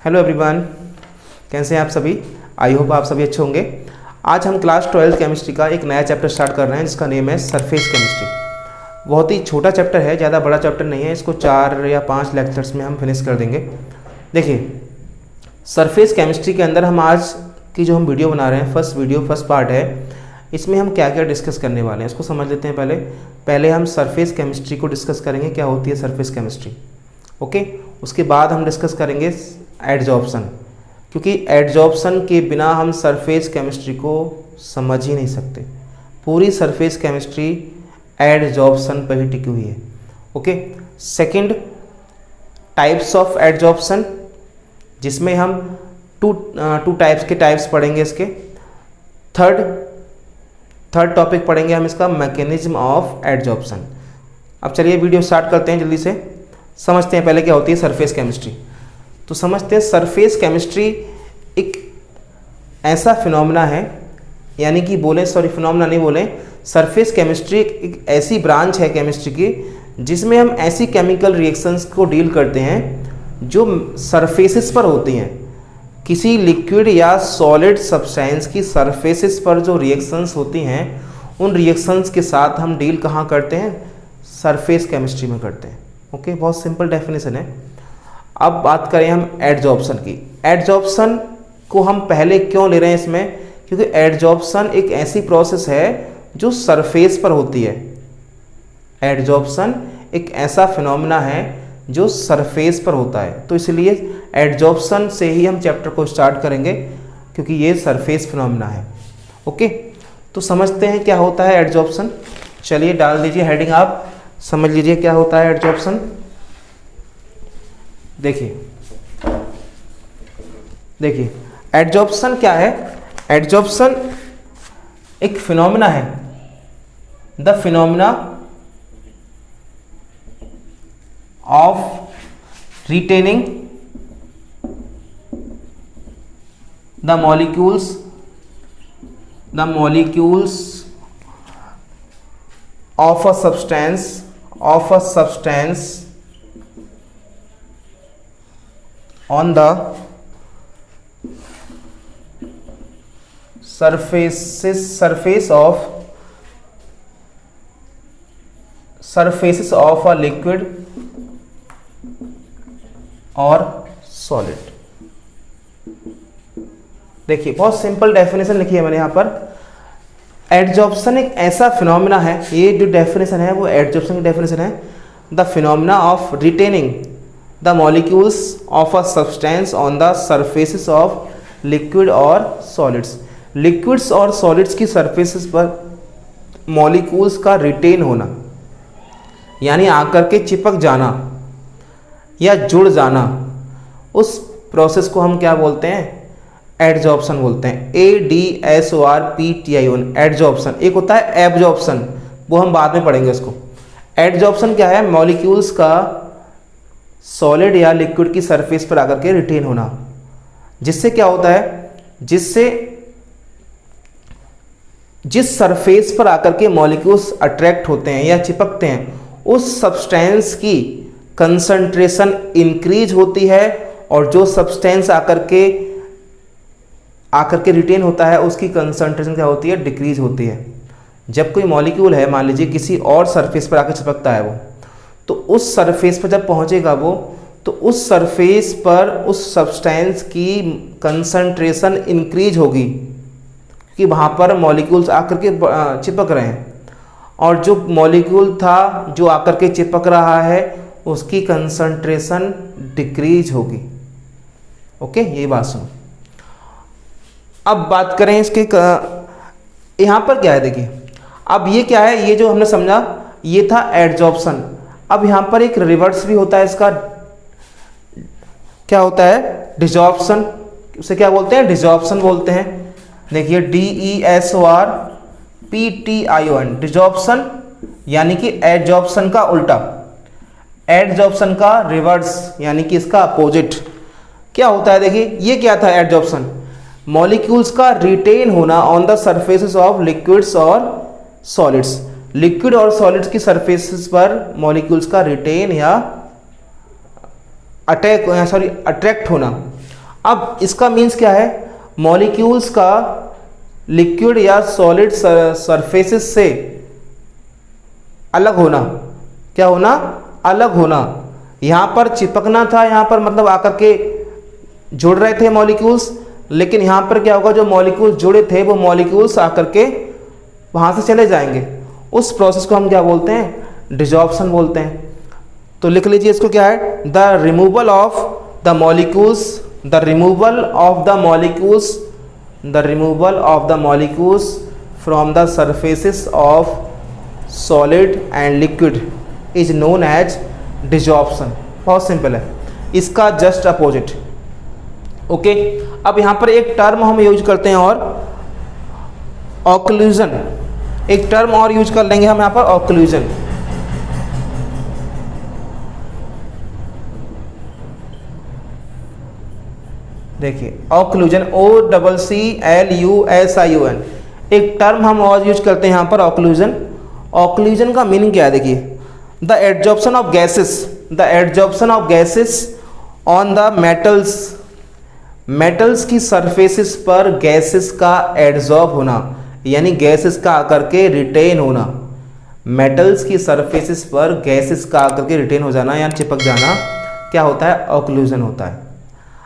Hello everyone, कैसे हैं आप सभी। आई होप आप सभी अच्छे होंगे। आज हम क्लास 12 केमिस्ट्री का एक नया चैप्टर स्टार्ट कर रहे हैं जिसका नेम है सरफेस केमिस्ट्री। बहुत ही छोटा चैप्टर है, ज़्यादा बड़ा चैप्टर नहीं है। इसको 4 या 5 लेक्चर्स में हम फिनिश कर देंगे। देखिए, सरफेस केमिस्ट्री के अंदर हम आज की जो हम वीडियो बना रहे हैं, फर्स्ट पार्ट है, इसमें हम क्या क्या डिस्कस करने वाले हैं इसको समझ लेते हैं। पहले हम सरफेस केमिस्ट्री को डिस्कस करेंगे, क्या होती है सरफेस केमिस्ट्री। ओके, उसके बाद हम डिस्कस करेंगे एडजॉर्प्शन, क्योंकि एडजॉर्प्शन के बिना हम सरफेस केमिस्ट्री को समझ ही नहीं सकते। पूरी सरफेस केमिस्ट्री एडजॉर्प्शन पर ही टिकी हुई है। Okay, second, types of adsorption, जिसमें हम टू टाइप्स के टाइप्स पढ़ेंगे इसके। थर्ड टॉपिक पढ़ेंगे हम इसका मैकेनिज्म ऑफ एडजॉर्प्शन। अब चलिए वीडियो स्टार्ट करते हैं, जल्दी से समझते हैं पहले क्या होती है सरफेस केमिस्ट्री। तो समझते हैं सरफेस केमिस्ट्री एक ऐसा फिनोमेना है, यानी कि फिनोमेना नहीं बोलें, सरफेस केमिस्ट्री एक ऐसी ब्रांच है केमिस्ट्री की जिसमें हम ऐसी केमिकल रिएक्शंस को डील करते हैं जो सरफेसेस पर होती हैं। किसी लिक्विड या सॉलिड सब्सटेंस की सरफेसेस पर जो रिएक्शंस होती हैं, उन रिएक्शंस के साथ हम डील कहाँ करते हैं, सरफेस केमिस्ट्री में करते हैं। ओके, बहुत सिंपल डेफिनेशन है। अब बात करें हम एडजॉर्प्शन की। एडजॉर्प्शन को हम पहले क्यों ले रहे हैं इसमें, क्योंकि एडजॉर्प्शन एक ऐसी प्रोसेस है जो सरफेस पर होती है। एडजॉर्प्शन एक ऐसा फिनोमेना है जो सरफेस पर होता है, तो इसलिए एडजॉर्प्शन से ही हम चैप्टर को स्टार्ट करेंगे, क्योंकि ये सरफेस फिनोमेना है। ओके, तो समझते हैं क्या होता है एडजॉर्प्शन। चलिए डाल दीजिए हेडिंग, आप समझ लीजिए क्या होता है एडजॉर्प्शन। देखिए एडजॉर्प्शन क्या है। एडजॉर्प्शन एक फिनोमेना है, the phenomena of retaining the molecules of a substance on the surfaces of a liquid or solid। देखिए, बहुत सिंपल डेफिनेशन लिखी है मैंने यहाँ पर। एडजॉर्प्शन एक ऐसा फिनोमेना है, ये जो डेफिनेशन है वो एडजॉर्प्शन की डेफिनेशन है, the phenomena of retaining the molecules of a substance on the surfaces of liquid और सॉलिड्स। लिक्विड्स और सॉलिड्स की सरफेसेस पर मॉलिक्यूल्स का रिटेन होना, यानी आकर के चिपक जाना या जुड़ जाना, उस प्रोसेस को हम क्या बोलते हैं, एडजॉर्प्शन बोलते हैं। ADSORPTION, adsorption. एक होता है एब्जॉर्प्शन, वो हम बाद में पढ़ेंगे उसको। एडजॉर्प्शन क्या है, मॉलिक्यूल्स का सॉलिड या लिक्विड की सरफेस पर आकर के रिटेन होना, जिससे क्या होता है, जिस सरफेस पर आकर के मॉलिक्यूल्स अट्रैक्ट होते हैं या चिपकते हैं, उस सब्सटेंस की कंसंट्रेशन इंक्रीज होती है, और जो सब्सटेंस आकर के रिटेन होता है उसकी कंसंट्रेशन क्या होती है, डिक्रीज होती है। जब कोई मॉलिक्यूल है, मान लीजिए किसी और सरफेस पर आकर चिपकता है वो, तो उस सरफेस पर जब पहुंचेगा वो, तो उस सरफेस पर उस सब्सटेंस की कंसंट्रेशन इंक्रीज होगी, कि वहाँ पर मॉलिक्यूल्स आकर के चिपक रहे हैं, और जो मॉलिक्यूल था जो आकर के चिपक रहा है उसकी कंसंट्रेशन डिक्रीज होगी। ओके, ये बात सुनो। अब बात करें इसके यहाँ पर क्या है, देखिए अब ये क्या है, ये जो हमने समझा ये था एडजॉर्प्शन। अब यहाँ पर एक रिवर्स भी होता है इसका, क्या होता है, डिजॉर्प्शन। उसे क्या बोलते हैं, डिजॉर्प्शन बोलते हैं। देखिए DESORPTION, डिजॉर्प्शन, यानी कि एडजॉर्प्शन का उल्टा, एडजॉर्प्शन का रिवर्स, यानी कि इसका अपोजिट क्या होता है। देखिए ये क्या था एडजॉर्प्शन, मॉलिक्यूल्स का रिटेन होना on the surfaces of liquids और सॉलिड्स। लिक्विड और सॉलिड्स की सरफेसेस पर मॉलिक्यूल्स का रिटेन या अट्रैक्ट होना। अब इसका मीन्स क्या है, मॉलिक्यूल्स का लिक्विड या सॉलिड सरफेसेस से अलग होना, क्या होना, अलग होना। यहाँ पर चिपकना था, यहाँ पर मतलब आकर के जुड़ रहे थे मॉलिक्यूल्स, लेकिन यहाँ पर क्या होगा, जो मॉलिक्यूल्स जुड़े थे वो मॉलिक्यूल्स आकर के वहाँ से चले जाएंगे। उस प्रोसेस को हम क्या बोलते हैं, डिसॉर्प्शन बोलते हैं। तो लिख लीजिए इसको, क्या है, the removal of the molecules, the removal of the molecules, the removal of the molecules from the surfaces of solid and liquid is known as desorption. बहुत सिंपल है, इसका जस्ट अपोजिट। ओके, अब यहाँ पर एक टर्म हम use करते हैं और ऑक्लूजन, एक टर्म और यूज कर लेंगे हम यहाँ पर, ऑक्लूजन। देखिए ऑक्लूजन, OCCLUSION, एक टर्म हम और यूज करते हैं यहाँ पर, ऑक्लूजन। ऑक्लूजन का मीनिंग क्या है, देखिए, the adsorption of gases, the adsorption of gases on the metals, metals की सरफेसेस पर गैसेस का एडजॉर्ब होना, यानी गैसेस का आकर के रिटेन होना। मेटल्स की सरफेसेस पर गैसेस का आकर के रिटेन हो जाना या चिपक जाना क्या होता है, ऑक्लूजन होता है।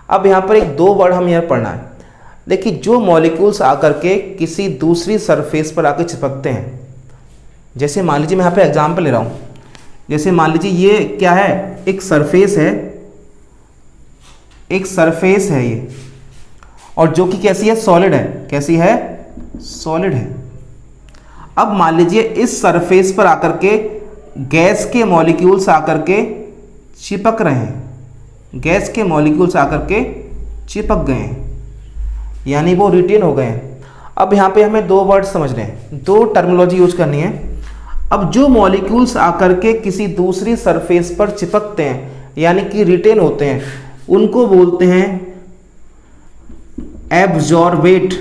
अब यहाँ पर एक दो वर्ड हम यहाँ पढ़ना है। देखिए, जो मॉलिक्यूल्स आकर के किसी दूसरी सरफेस पर आकर चिपकते हैं, जैसे मान लीजिए मैं यहाँ पे एग्जाम्पल ले रहा हूँ, जैसे मान लीजिए ये क्या है, एक सरफेस है, एक सरफेस है ये, और जो कि कैसी है, सॉलिड है। कैसी है, सॉलिड है। अब मान लीजिए इस सरफेस पर आकर के गैस के मॉलिक्यूल्स आकर के चिपक रहे हैं, गैस के मॉलिक्यूल्स आकर के चिपक गए हैं, यानी वो रिटेन हो गए हैं। अब यहाँ पे हमें दो वर्ड समझने हैं, दो टर्मिनोलॉजी यूज करनी है। अब जो मॉलिक्यूल्स आकर के किसी दूसरी सरफेस पर चिपकते हैं यानी कि रिटेन होते हैं, उनको बोलते हैं एब्जॉर्बेट।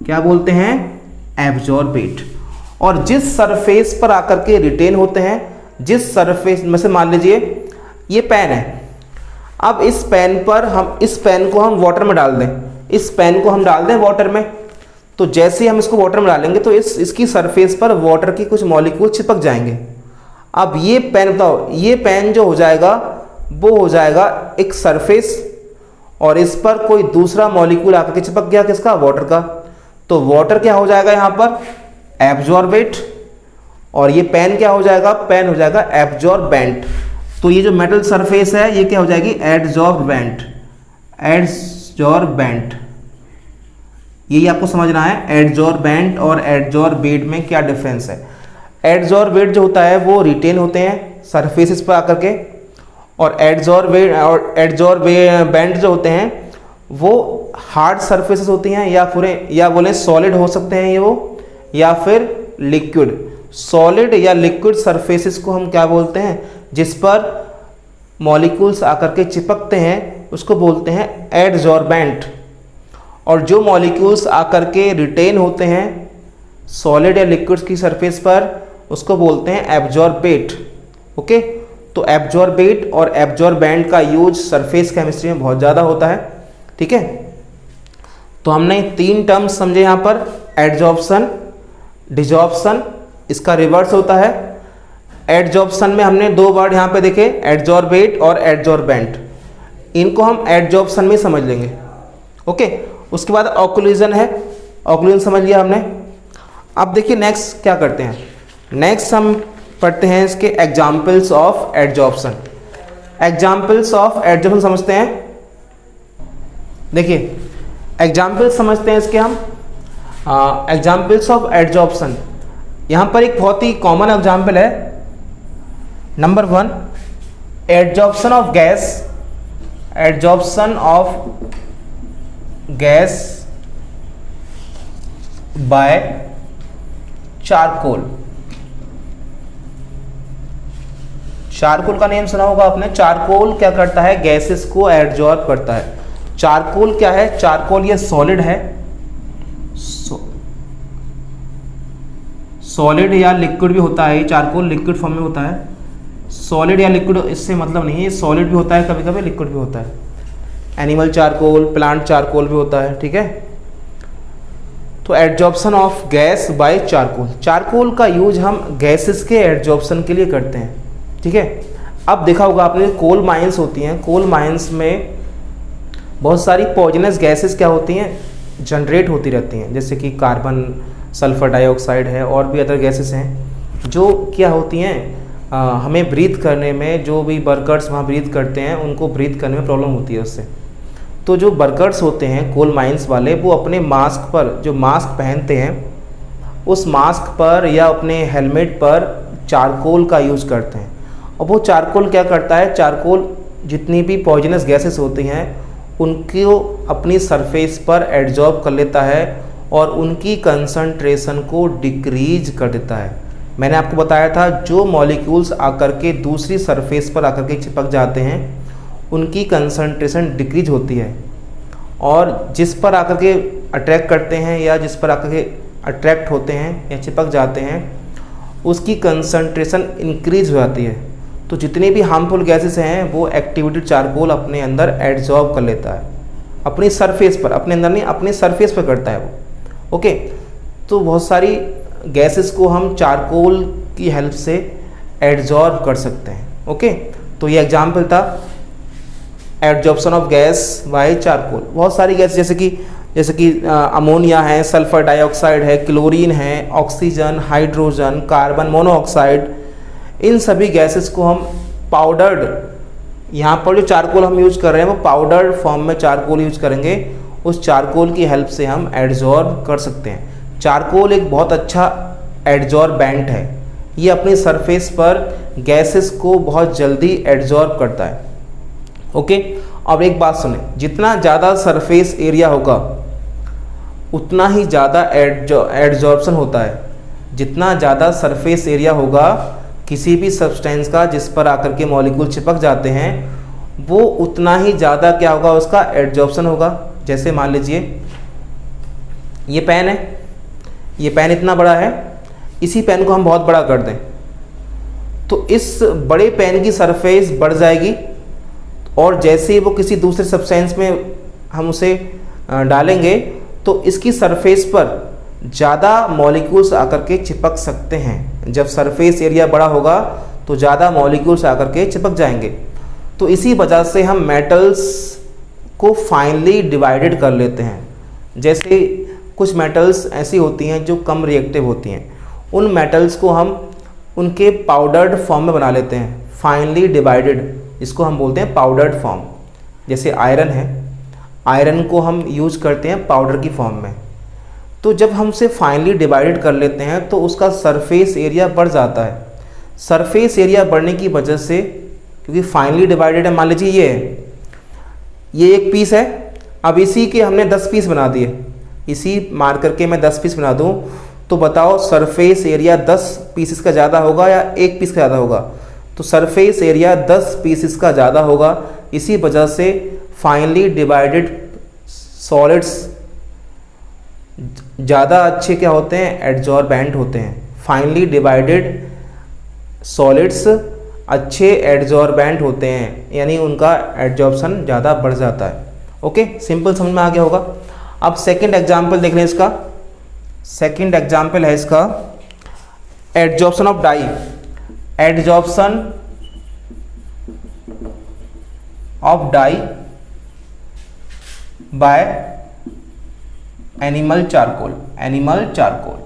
क्या बोलते हैं, एब्जॉर्बेट। और जिस सरफेस पर आकर के रिटेन होते हैं, जिस सरफेस में से मान लीजिए ये पेन है, अब इस पेन पर हम, इस पेन को हम वाटर में डाल दें, इस पेन को हम डाल दें वाटर में, तो जैसे ही हम इसको वाटर में डालेंगे तो इसकी सरफेस पर वाटर की कुछ मॉलिक्यूल चिपक जाएंगे। अब ये पेन, बताओ, ये पेन जो हो जाएगा वो हो जाएगा एक सरफेस, और इस पर कोई दूसरा मॉलिक्यूल आकर के चिपक गया, किसका, वाटर का। तो वाटर क्या हो जाएगा यहाँ पर, एब्जॉर्बेट, और ये पेन क्या हो जाएगा, पेन हो जाएगा एब्जॉर्बेंट। तो ये जो मेटल सरफेस है ये क्या हो जाएगी, एडजॉर्बेंट, एडजॉर्बेंट। यही आपको समझना है, एडजॉर्बेंट और एडजॉर्बेट में क्या डिफरेंस है। एडजॉर्बेट जो होता है वो रिटेन होते हैं सरफेसेस पर आकर के, और एडजॉर्बेंट जो होते हैं वो हार्ड सरफेसेस होती हैं, या बोले सॉलिड हो सकते हैं ये वो, या फिर लिक्विड। सॉलिड या लिक्विड सरफेसेस को हम क्या बोलते हैं, जिस पर मॉलिक्यूल्स आकर के चिपकते हैं उसको बोलते हैं एडजॉर्बेंट। और जो मॉलिक्यूल्स आकर के रिटेन होते हैं सॉलिड या लिक्विड की सरफेस पर उसको बोलते हैं एब्जॉर्बेट। ओके, तो एब्जॉर्बेट और एब्जॉर्बेंट का यूज सरफेस केमिस्ट्री में बहुत ज़्यादा होता है। ठीक है, तो हमने तीन टर्म्स समझे यहाँ पर, एडजॉर्प्शन, डिसॉर्प्शन, इसका रिवर्स होता है। एडजॉर्प्शन में हमने दो वर्ड यहाँ पे देखे, एडजॉर्बेट और एडजॉर्बेंट, इनको हम एडजॉर्प्शन में समझ लेंगे। ओके, उसके बाद ऑक्लूजन है, ऑक्लूजन समझ लिया हमने। अब देखिए नेक्स्ट क्या करते हैं, नेक्स्ट हम पढ़ते हैं इसके examples of adsorption. Examples of adsorption समझते हैं। देखिए एग्जाम्पल्स समझते हैं इसके हम, एग्जाम्पल्स ऑफ एडजॉर्प्शन। यहाँ पर एक बहुत ही कॉमन एग्जाम्पल है, number 1, adsorption of gas, adsorption of gas by charcoal. Charcoal का नेम सुना होगा आपने। चारकोल क्या करता है, गैसेस को एडजॉर्ब करता है। चारकोल क्या है, चारकोल ये सॉलिड है, सॉलिड या लिक्विड भी होता है। चारकोल लिक्विड फॉर्म में होता है, सॉलिड या लिक्विड इससे मतलब नहीं है, ये सॉलिड भी होता है कभी कभी, लिक्विड भी होता है। एनिमल चारकोल, प्लांट चारकोल भी होता है, ठीक है। तो adsorption of gas by charcoal, charcoal का यूज हम गैसेस के एडजॉर्प्शन के लिए करते हैं, ठीक है। अब देखा होगा आपने कोल माइंस होती हैं, कोल माइंस में बहुत सारी पॉइजनस गैसेस क्या होती हैं, जनरेट होती रहती हैं, जैसे कि कार्बन, सल्फर डाइऑक्साइड है और भी अदर गैसेस हैं जो क्या होती हैं हमें ब्रीथ करने में, जो भी वर्कर्स वहाँ ब्रीथ करते हैं उनको ब्रीथ करने में प्रॉब्लम होती है उससे। तो जो वर्कर्स होते हैं कोल माइंस वाले, वो अपने मास्क पर, जो मास्क पहनते हैं उस मास्क पर या अपने हेलमेट पर चारकोल का यूज़ करते हैं। और वो चारकोल क्या करता है, चारकोल जितनी भी पॉइजनस गैसेस होती हैं उनको अपनी सरफेस पर एब्जॉर्ब कर लेता है और उनकी कंसंट्रेशन को डिक्रीज कर देता है। मैंने आपको बताया था जो मॉलिक्यूल्स आकर के दूसरी सरफेस पर आकर के चिपक जाते हैं उनकी कंसंट्रेशन डिक्रीज होती है, और जिस पर आकर के अट्रैक्ट करते हैं या जिस पर आकर के अट्रैक्ट होते हैं या चिपक जाते हैं उसकी कंसंट्रेशन इंक्रीज हो जाती है। तो जितनी भी हार्मफुल गैसेस हैं वो एक्टिवेटेड चारकोल अपने अंदर एब्जॉर्ब कर लेता है अपनी सरफेस पर, अपने अंदर नहीं अपने सरफेस पर करता है वो, ओके। तो बहुत सारी गैसेस को हम चारकोल की हेल्प से एब्जॉर्ब कर सकते हैं, ओके। तो ये एग्जाम्पल था absorption of gas by charcoal. बहुत सारी गैस जैसे कि अमोनिया है, सल्फर डाइऑक्साइड है, क्लोरीन है, ऑक्सीजन, हाइड्रोजन, कार्बन मोनोऑक्साइड, इन सभी गैसेस को हम पाउडर्ड, यहाँ पर जो चारकोल हम यूज कर रहे हैं वो पाउडर्ड फॉर्म में चारकोल यूज करेंगे, उस चारकोल की हेल्प से हम एब्जॉर्ब कर सकते हैं। चारकोल एक बहुत अच्छा एब्जॉर्बेंट है, ये अपनी सरफेस पर गैसेस को बहुत जल्दी एब्जॉर्ब करता है, ओके। अब एक बात सुने, जितना ज़्यादा सरफेस एरिया होगा उतना ही ज़्यादा एब्जॉर्प्शन होता है। जितना ज़्यादा सरफेस एरिया होगा किसी भी सब्सटेंस का जिस पर आकर के मॉलिक्यूल चिपक जाते हैं वो उतना ही ज़्यादा क्या होगा, उसका एब्जॉर्प्शन होगा। जैसे मान लीजिए ये पेन है, ये पेन इतना बड़ा है, इसी पेन को हम बहुत बड़ा कर दें तो इस बड़े पेन की सरफेस बढ़ जाएगी, और जैसे ही वो किसी दूसरे सब्सटेंस में हम उसे डालेंगे तो इसकी सरफेस पर ज़्यादा मॉलिक्यूल्स आकर के चिपक सकते हैं। जब सरफेस एरिया बड़ा होगा तो ज़्यादा मॉलिक्यूल्स आकर के चिपक जाएंगे। तो इसी वजह से हम मेटल्स को फाइनली डिवाइडेड कर लेते हैं। जैसे कुछ मेटल्स ऐसी होती हैं जो कम रिएक्टिव होती हैं, उन मेटल्स को हम उनके पाउडर्ड फॉर्म में बना लेते हैं, फाइनली डिवाइडेड, इसको हम बोलते हैं पाउडर्ड फॉर्म। जैसे आयरन है, आयरन को हम यूज करते हैं पाउडर की फॉर्म में। तो जब हम उसे फाइनली डिवाइडेड कर लेते हैं तो उसका सरफेस एरिया बढ़ जाता है। सरफेस एरिया बढ़ने की वजह से, क्योंकि फाइनली डिवाइडेड है, मान लीजिए ये एक पीस है, अब इसी के हमने 10 पीस बना दिए, इसी मार्कर के मैं 10 पीस बना दूं तो बताओ सरफेस एरिया 10 पीसेस का ज़्यादा होगा या एक पीस का ज़्यादा होगा? तो सरफेस एरिया 10 पीसेस का ज़्यादा होगा। इसी वजह से फाइनली डिवाइडेड सॉलिड्स ज़्यादा अच्छे क्या होते हैं, एड्जॉर्बेंट होते हैं। फाइनली डिवाइडेड सॉलिड्स अच्छे एड्जॉर्बेंट होते हैं, यानी उनका एड्जॉर्प्शन ज़्यादा बढ़ जाता है। ओके, सिंपल समझ में आ गया होगा। अब सेकंड एग्जाम्पल देख लें इसका। सेकंड एग्जाम्पल है इसका adsorption of dye. Adsorption of dye by animal charcoal. Animal charcoal,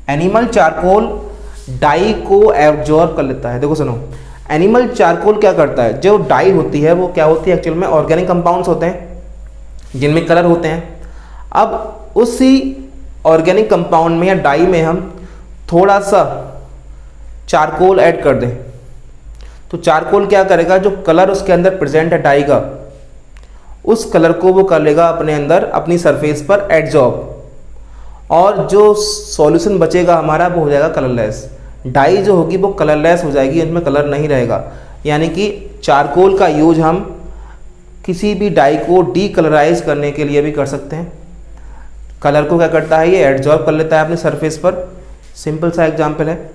animal charcoal dye को एब्जॉर्ब कर लेता है। देखो सुनो, एनिमल चारकोल क्या करता है, जो डाई होती है वो क्या होती है, एक्चुअल में ऑर्गेनिक कंपाउंड्स होते हैं जिनमें कलर होते हैं। अब उसी ऑर्गेनिक कंपाउंड में या डाई में हम थोड़ा सा चारकोल ऐड कर दें तो चारकोल क्या करेगा, जो कलर उसके अंदर प्रेजेंट है डाई का, उस कलर को वो कर लेगा अपने अंदर, अपनी सरफेस पर एब्जॉर्ब, और जो सॉल्यूशन बचेगा हमारा वो हो जाएगा कलरलेस। डाई जो होगी वो कलरलेस हो जाएगी, इसमें कलर नहीं रहेगा। यानी कि चारकोल का यूज हम किसी भी डाई को डीकलराइज करने के लिए भी कर सकते हैं। कलर को क्या करता है, ये एब्जॉर्ब कर लेता है अपनी सरफेस पर। सिंपल सा एग्जांपल है।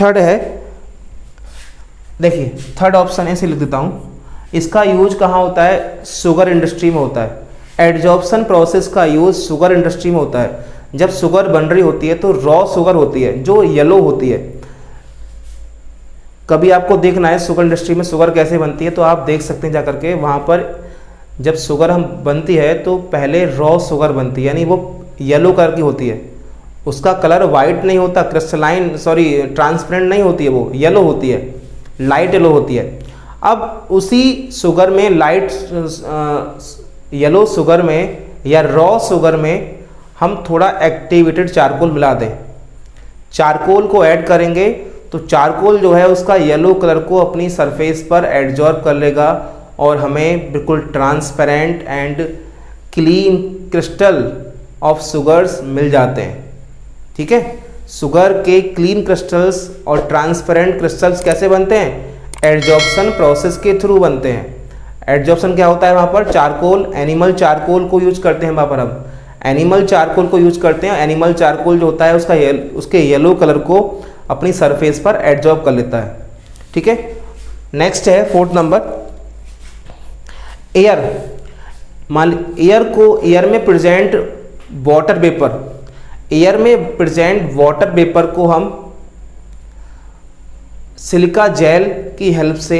थर्ड है, देखिए थर्ड ऑप्शन ऐसे लिख देता हूँ, इसका यूज कहाँ होता है, शुगर इंडस्ट्री में होता है। एडजॉर्प्शन प्रोसेस का यूज शुगर इंडस्ट्री में होता है। जब शुगर बन रही होती है तो रॉ शुगर होती है जो येलो होती है। कभी आपको देखना है शुगर इंडस्ट्री में शुगर कैसे बनती है तो आप देख सकते हैं जाकर के, वहाँ पर जब शुगर हम बनती है तो पहले रॉ शुगर बनती है, यानी वो येलो कलर की होती है, उसका कलर वाइट नहीं होता, क्रिस्टलाइन ट्रांसपेरेंट नहीं होती है, वो येलो होती है, लाइट येलो होती है। अब उसी शुगर में लाइट येलो शुगर में या रॉ शुगर में हम थोड़ा एक्टिवेटेड चारकोल मिला दें, चारकोल को ऐड करेंगे तो चारकोल जो है उसका येलो कलर को अपनी सरफेस पर एब्जॉर्ब कर लेगा और हमें बिल्कुल transparent and clean crystal of sugars मिल जाते हैं। ठीक है, शुगर के क्लीन क्रिस्टल्स और ट्रांसपेरेंट क्रिस्टल्स कैसे बनते हैं, एडजॉर्प्शन प्रोसेस के थ्रू बनते हैं। एडजॉर्प्शन क्या होता है, वहाँ पर चारकोल, एनिमल चारकोल को यूज करते हैं, वहाँ पर हम एनिमल चारकोल को यूज करते हैं। एनिमल चारकोल जो होता है उसके येलो कलर को अपनी सरफेस पर एब्जॉर्ब कर लेता है। ठीक है, नेक्स्ट है फोर्थ नंबर, एयर। मान एयर में प्रेजेंट वाटर वेपर, एयर में प्रेजेंट वाटर वेपर को हम सिलिका जेल की हेल्प से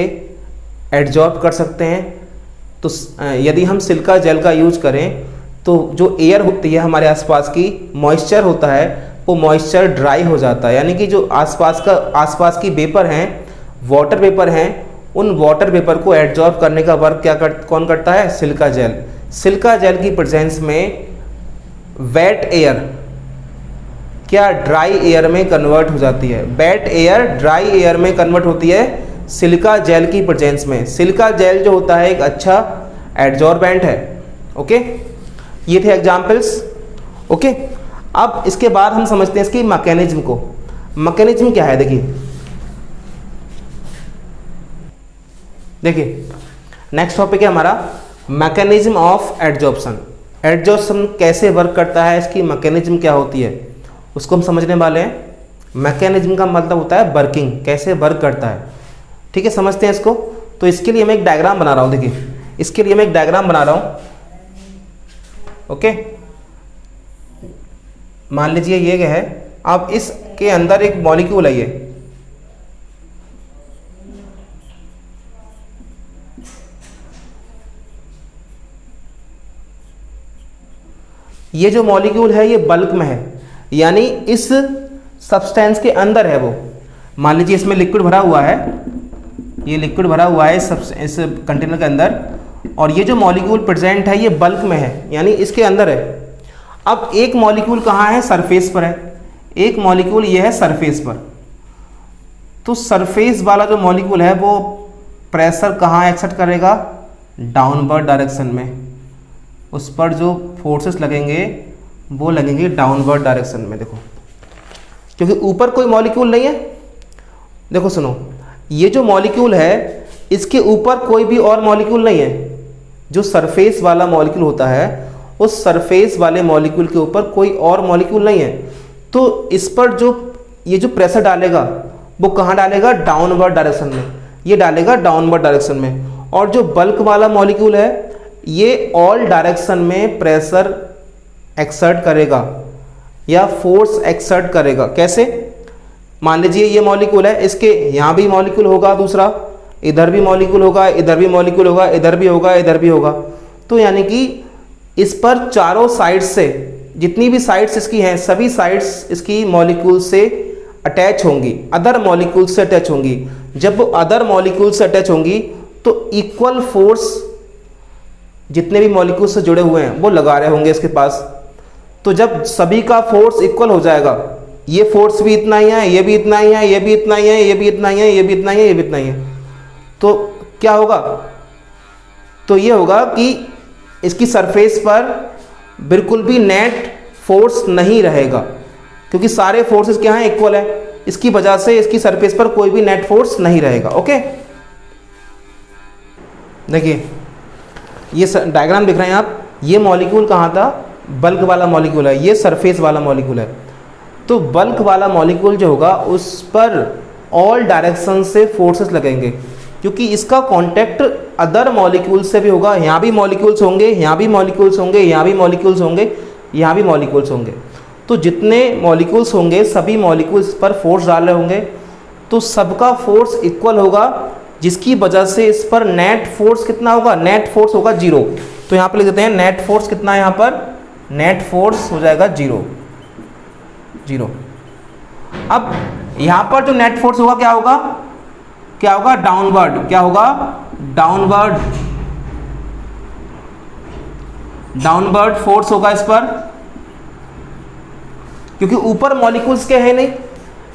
एब्जॉर्ब कर सकते हैं। तो यदि हम सिलिका जेल का यूज करें तो जो एयर होती है हमारे आसपास की, मॉइस्चर होता है, वो मॉइस्चर ड्राई हो जाता है, यानी कि जो आसपास की वेपर हैं, वाटर वेपर हैं, उन वाटर वेपर को एब्जॉर्ब करने का वर्क कौन करता है, सिलिका जेल। सिलिका जेल की प्रेजेंस में वेट एयर क्या ड्राई एयर में कन्वर्ट हो जाती है, वेट एयर ड्राई एयर में कन्वर्ट होती है सिलिका जेल की प्रेजेंस में। सिलिका जेल जो होता है एक अच्छा एब्जॉर्बेंट है। ओके, ये थे एग्जाम्पल्स। ओके, अब इसके बाद हम समझते हैं इसकी मैकेनिज्म को। मैकेनिज्म क्या है, देखिए नेक्स्ट टॉपिक है हमारा मैकेनिज्म ऑफ एडजॉर्प्शन। एडजॉर्प्शन कैसे वर्क करता है, इसकी मैकेनिज्म क्या होती है, उसको हम समझने वाले हैं। मैकेनिज्म का मतलब होता है वर्किंग, कैसे वर्क करता है। ठीक है, समझते हैं इसको। तो इसके लिए मैं एक डायग्राम बना रहा हूँ, देखिए इसके लिए मैं एक डायग्राम बना रहा हूँ। ओके, मान लीजिए ये है, अब इसके अंदर एक मॉलिक्यूल है, ये जो मॉलिक्यूल है ये बल्क में है, यानी इस सब्सटेंस के अंदर है वो। मान लीजिए इसमें लिक्विड भरा हुआ है, ये लिक्विड भरा हुआ है इस कंटेनर के अंदर, और ये जो मॉलिक्यूल प्रेजेंट है ये बल्क में है, यानी इसके अंदर है। अब एक मॉलिक्यूल कहाँ है, सरफेस पर है, एक मॉलिक्यूल ये है सरफेस पर। तो सरफेस वाला जो मॉलिक्यूल है वो प्रेशर कहाँ एक्सर्ट करेगा, डाउनवर्ड डायरेक्शन में। उस पर जो फोर्सेस लगेंगे वो लगेंगे डाउनवर्ड डायरेक्शन में। देखो, क्योंकि ऊपर कोई मॉलिक्यूल नहीं है। देखो सुनो, ये जो मॉलिक्यूल है इसके ऊपर कोई भी और मॉलिक्यूल नहीं है। जो सरफेस वाला मॉलिक्यूल होता है उस सरफेस वाले मॉलिक्यूल के ऊपर कोई और मॉलिक्यूल नहीं है। तो इस पर जो ये जो प्रेशर डालेगा वो कहाँ डालेगा, डाउनवर्ड डायरेक्शन में, ये डालेगा डाउनवर्ड डायरेक्शन में। और जो बल्क वाला मॉलिक्यूल है ये ऑल डायरेक्शन में प्रेशर एक्सर्ट करेगा या फोर्स एक्सर्ट करेगा। कैसे, मान लीजिए ये मॉलिक्यूल है, इसके यहाँ भी मॉलिक्यूल होगा, दूसरा इधर भी मॉलिक्यूल होगा, इधर भी मॉलिक्यूल होगा, इधर भी होगा, इधर भी होगा। तो यानी कि इस पर चारों साइड से जितनी भी साइड्स इसकी हैं सभी साइड्स इसकी मॉलिक्यूल से अटैच होंगी, अदर मॉलिक्यूल से अटैच होंगी। जब वो अदर मॉलिक्यूल से अटैच होंगी तो इक्वल फोर्स जितने भी मॉलिक्यूल से जुड़े हुए हैं वो लगा रहे होंगे इसके पास। तो जब सभी का फोर्स इक्वल हो जाएगा, ये फोर्स भी इतना ही है, ये भी इतना ही है, ये भी इतना ही है, ये भी इतना ही है, ये भी इतना ही है, ये भी इतना ही है, तो क्या होगा, तो ये होगा कि इसकी सरफेस पर बिल्कुल भी नेट फोर्स नहीं रहेगा, क्योंकि सारे फोर्सेस क्या हैं, इक्वल है। इसकी वजह से इसकी सरफेस पर कोई भी नेट फोर्स नहीं रहेगा। ओके, देखिए ये डायग्राम दिख रहे हैं आप, ये मॉलिक्यूल कहाँ था, बल्क वाला मॉलिक्यूल है, ये सरफेस वाला मॉलिक्यूल है। तो बल्क वाला मॉलिक्यूल जो होगा उस पर ऑल डायरेक्शन से फोर्सेस लगेंगे, क्योंकि इसका कांटेक्ट अदर मॉलिक्यूल से भी होगा। यहाँ भी मॉलिक्यूल्स होंगे, यहाँ भी मॉलिक्यूल्स होंगे, यहाँ भी मॉलिक्यूल्स होंगे, यहाँ भी मॉलिक्यूल्स होंगे। तो जितने मॉलिक्यूल्स होंगे सभी मॉलिक्यूल्स पर फोर्स डाल रहे होंगे, तो सबका फोर्स इक्वल होगा, जिसकी वजह से इस पर नेट फोर्स कितना होगा, नेट फोर्स होगा 0। तो यहाँ पर लिख देते हैं नेट फोर्स कितना है, यहाँ पर नेट फोर्स हो जाएगा 0। अब यहाँ पर जो नेट फोर्स होगा क्या होगा, क्या होगा, डाउनवर्ड। क्या होगा, डाउनवर्ड फोर्स होगा इस पर, क्योंकि ऊपर मॉलिक्यूल्स के है नहीं,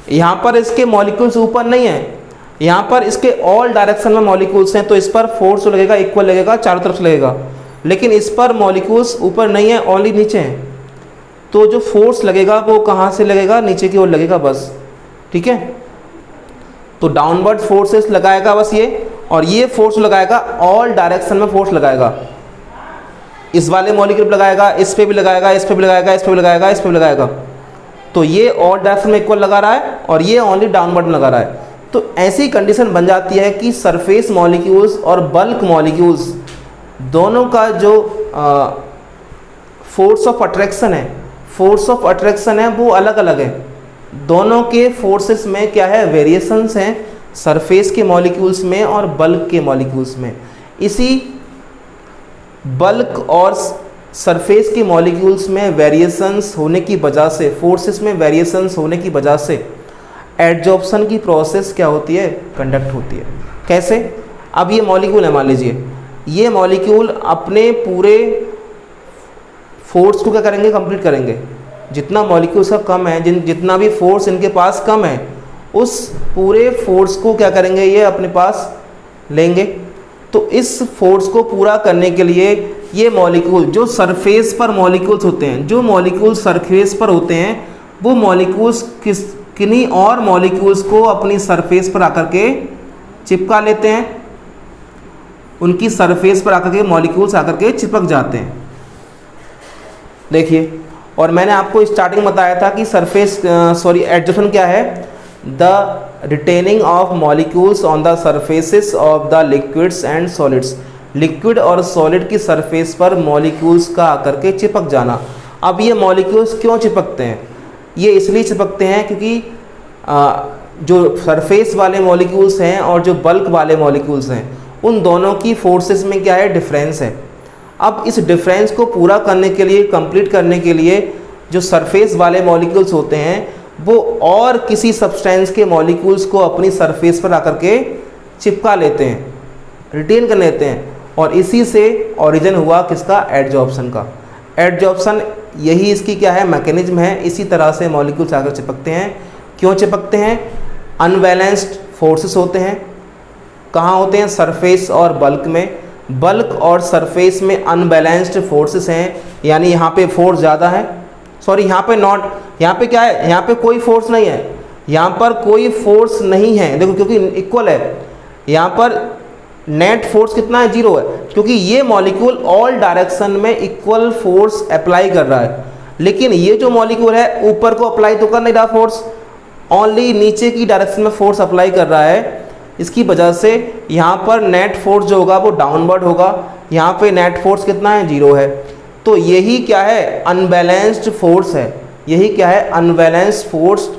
यहाँ पर इसके मॉलिक्यूल्स ऊपर नहीं है, यहाँ पर इसके ऑल डायरेक्शन में मॉलिक्यूल्स हैं, तो इस पर फोर्स जो लगेगा इक्वल लगेगा, चारों तरफ से लगेगा। लेकिन इस पर मॉलिक्यूल्स ऊपर नहीं है, ओनली नीचे हैं, तो जो फोर्स लगेगा वो कहाँ से लगेगा, नीचे की ओर लगेगा बस। ठीक है, तो डाउनवर्ड फोर्सेस लगाएगा बस ये, और ये फोर्स लगाएगा ऑल डायरेक्शन में, फोर्स लगाएगा, इस वाले मॉलिक्यूल लगाएगा, इस पे भी लगाएगा, इस पे भी लगाएगा, इस पे भी लगाएगा, इस पे भी लगाएगा। तो ये ऑल डायरेक्शन में इक्वल लगा रहा है और ये ओनली डाउनवर्ड में लगा रहा है। तो ऐसी कंडीशन बन जाती है कि सरफेस मॉलिक्यूल्स और बल्क मॉलिक्यूल्स दोनों का जो फोर्स ऑफ अट्रैक्शन है वो अलग अलग है। दोनों के फोर्सेस में क्या है, वेरिएशंस हैं, सरफेस के मॉलिक्यूल्स में और बल्क के मॉलिक्यूल्स में। इसी बल्क और सरफेस के मॉलिक्यूल्स में वेरिएशंस होने की वजह से, फोर्सेस में वेरिएशंस होने की वजह से एडजॉर्प्शन की प्रोसेस क्या होती है, कंडक्ट होती है। कैसे, अब ये मॉलिक्यूल है, मान लीजिए ये मॉलिक्यूल अपने पूरे फोर्स को क्या करेंगे, कंप्लीट करेंगे। जितना मॉलिक्यूल्स का कम है, जितना भी फोर्स इनके पास कम है, उस पूरे फोर्स को क्या करेंगे, ये अपने पास लेंगे। तो इस फोर्स को पूरा करने के लिए ये मॉलिक्यूल जो सरफेस पर मॉलिक्यूल्स होते हैं, जो मॉलिक्यूल सरफेस पर होते हैं, वो मॉलिक्यूल्स किन्हीं और मॉलिक्यूल्स को अपनी सरफेस पर आकर के चिपका लेते हैं, उनकी सरफेस पर आकर के मॉलिक्यूल्स आकर के चिपक जाते हैं। देखिए, और मैंने आपको स्टार्टिंग बताया था कि सरफेस एडजॉर्प्शन क्या है, the retaining of molecules on the surfaces of the liquids and solids. Liquid और सॉलिड की सरफेस पर मॉलिक्यूल्स का आकर के चिपक जाना। अब ये मॉलिक्यूल्स क्यों चिपकते हैं, ये इसलिए चिपकते हैं क्योंकि जो सरफेस वाले मॉलिक्यूल्स हैं और जो बल्क वाले मॉलिक्यूल्स हैं, उन दोनों की फोर्सेस में क्या है, डिफरेंस है। अब इस डिफरेंस को पूरा करने के लिए, कंप्लीट करने के लिए, जो सरफेस वाले मॉलिक्यूल्स होते हैं वो और किसी सब्सटेंस के मॉलिक्यूल्स को अपनी सरफेस पर आकर के चिपका लेते हैं, रिटेन कर लेते हैं, और इसी से ओरिजिन हुआ किसका, एडजॉर्प्शन का। एडजॉर्प्शन यही इसकी क्या है, मैकेनिज्म है। इसी तरह से मॉलिक्यूल्स आकर चिपकते हैं। क्यों चिपकते हैं, अनबैलेंस्ड फोर्सेस होते हैं। कहाँ होते हैं, सरफेस और बल्क में। बल्क और सरफेस में अनबैलेंस्ड फोर्सेस हैं, यानी यहाँ पे फोर्स ज़्यादा है, सॉरी यहाँ पे नॉट, यहाँ पे क्या है, यहाँ पे कोई फोर्स नहीं है, यहाँ पर कोई फोर्स नहीं है। देखो, क्योंकि इक्वल है, यहाँ पर नेट फोर्स कितना है, 0 है, क्योंकि ये मॉलिक्यूल ऑल डायरेक्शन में इक्वल फोर्स अप्लाई कर रहा है। लेकिन ये जो मॉलिक्यूल है ऊपर को अप्लाई तो कर नहीं रहा फोर्स, ओनली नीचे की डायरेक्शन में फोर्स अप्लाई कर रहा है। इसकी वजह से यहाँ पर नेट फोर्स जो होगा वो डाउनवर्ड होगा, यहाँ पे नेट फोर्स कितना है, 0 है। तो यही क्या है, अनबैलेंस्ड फोर्स है। यही क्या है, unbalanced force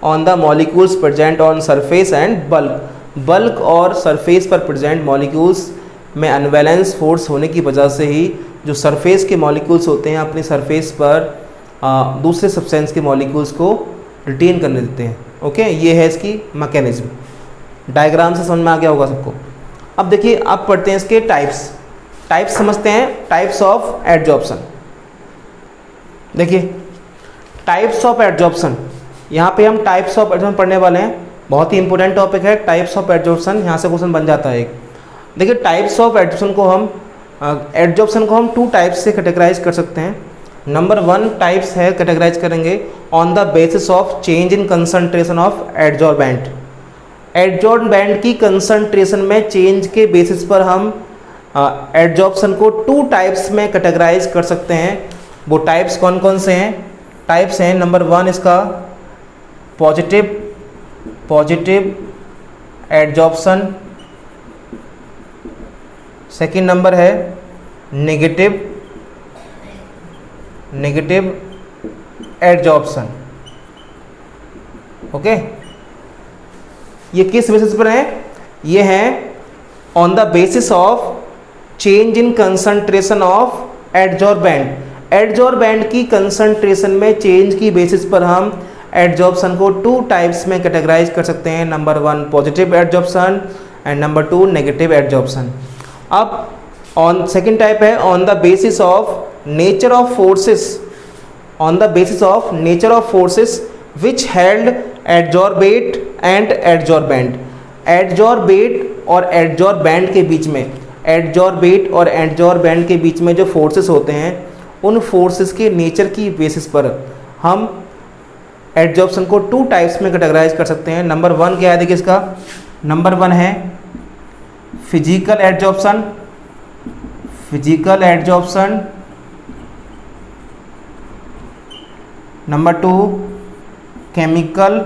on the molecules present on surface and bulk. Bulk और सरफेस पर प्रेजेंट मॉलिक्यूल्स में अनबैलेंस फोर्स होने की वजह से ही जो सरफेस के मॉलिक्यूल्स होते हैं अपनी सरफेस पर दूसरे सब्सटेंस के मॉलिक्यूल्स को रिटेन करने देते हैं। ओके, ये है इसकी मैकेनिज्म। डायग्राम से समझ में आ गया होगा सबको। अब देखिए, अब पढ़ते हैं इसके टाइप्स समझते हैं, टाइप्स ऑफ एडजॉर्प्शन। देखिए, टाइप्स ऑफ एडजॉर्प्शन, यहाँ पे हम टाइप्स ऑफ एडजॉर्प्शन पढ़ने वाले हैं। बहुत ही इंपॉर्टेंट टॉपिक है टाइप्स ऑफ एडजॉर्प्शन, यहाँ से क्वेश्चन बन जाता है एक। देखिए, टाइप्स ऑफ एडजॉर्प्शन को हम 2 टाइप्स से कैटेगराइज कर सकते हैं। नंबर 1 टाइप्स है, कैटेगराइज करेंगे on the basis of change in concentration of adsorbent. Adsorbent की कंसंट्रेशन में चेंज के बेसिस पर हम एडजॉर्प्शन को 2 टाइप्स में कैटेगराइज कर सकते हैं। वो टाइप्स कौन कौन से हैं? टाइप्स हैं, नंबर 1 इसका पॉजिटिव एडजॉर्प्शन, सेकंड नंबर है नेगेटिव एडजॉर्प्शन। ओके, ये किस बेसिस पर है? ये है on the basis of change in concentration of adsorbent. Adsorbent की कंसंट्रेशन में चेंज की बेसिस पर हम एडजॉर्प्शन को टू टाइप्स में कैटेगराइज कर सकते हैं। Number 1 positive adsorption and number 2 negative adsorption. अब ऑन सेकेंड टाइप है on the basis of nature of forces, on the basis of nature of forces which held adsorbate and adsorbent. Adsorbate और adsorbent के बीच में, adsorbate और adsorbent के बीच में जो forces होते हैं, उन फोर्सेस के नेचर की बेसिस पर हम एडजॉर्प्शन को टू टाइप्स में कैटेगराइज कर सकते हैं। नंबर 1 क्या है? देखिए इसका नंबर 1 है physical adsorption, physical adsorption. Number 2 chemical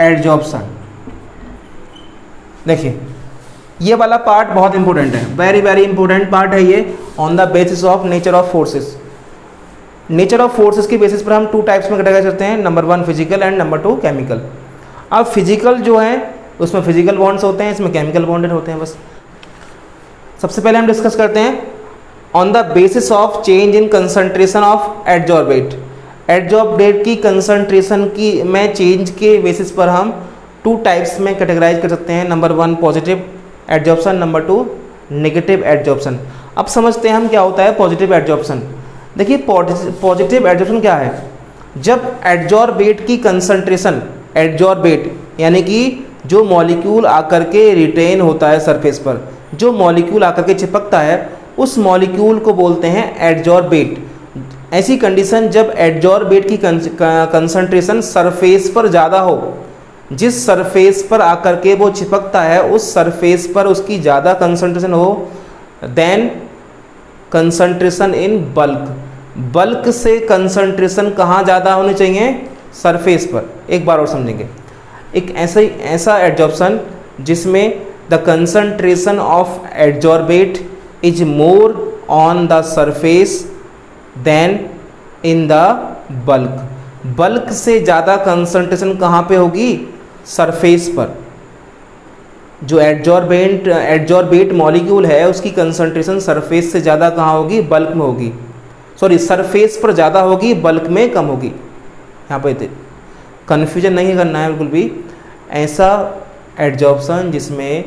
adsorption. देखिए ये वाला पार्ट बहुत इंपॉर्टेंट है, वेरी वेरी इंपॉर्टेंट पार्ट है ये, on the basis of nature of forces. Nature of forces की बेसिस पर हम टू टाइप्स में कैटेगराइज करते हैं, number 1 physical and number 2 chemical. अब फिजिकल जो है उसमें फिजिकल बॉन्ड्स होते हैं, इसमें केमिकल बॉन्डेड होते हैं। बस सबसे पहले हम डिस्कस करते हैं on the basis of change in concentration of adsorbate. Adsorbate की कंसंट्रेशन की में चेंज के बेसिस पर हम टू टाइप्स में कैटेगराइज कर सकते हैं। Number 1 positive adsorption, number 2 negative adsorption. अब समझते हैं हम क्या होता है पॉजिटिव एडजॉर्प्शन। देखिए पॉजिटिव एडजॉर्प्शन क्या है? जब एडजॉर्बेट की कंसंट्रेशन, एडजॉर्बेट यानी कि जो मॉलिक्यूल आकर के रिटेन होता है सरफेस पर, जो मॉलिक्यूल आकर के चिपकता है, उस मॉलिक्यूल को बोलते हैं एडजॉर्बेट। ऐसी कंडीशन जब एडजॉर्बेट की कंसंट्रेशन सरफेस पर ज़्यादा हो, जिस सरफेस पर आकर के वो चिपकता है उस सरफेस पर उसकी ज़्यादा कंसंट्रेशन हो, than concentration in bulk. Bulk से कंसंट्रेशन कहाँ ज़्यादा होनी चाहिए? सरफेस पर। एक बार और समझेंगे, एक ऐसा एडजॉर्प्शन जिसमें the concentration of adsorbate is more on the surface than in the bulk. Bulk से ज़्यादा कंसंट्रेशन कहाँ पे होगी? सरफेस पर। जो एडजॉर्बेट मॉलिक्यूल है उसकी कंसंट्रेशन सरफेस से ज़्यादा कहाँ होगी? बल्क में होगी। सॉरी, सरफेस पर ज़्यादा होगी, बल्क में कम होगी। यहाँ पे कन्फ्यूजन नहीं करना है बिल्कुल भी। ऐसा एडजॉर्प्शन जिसमें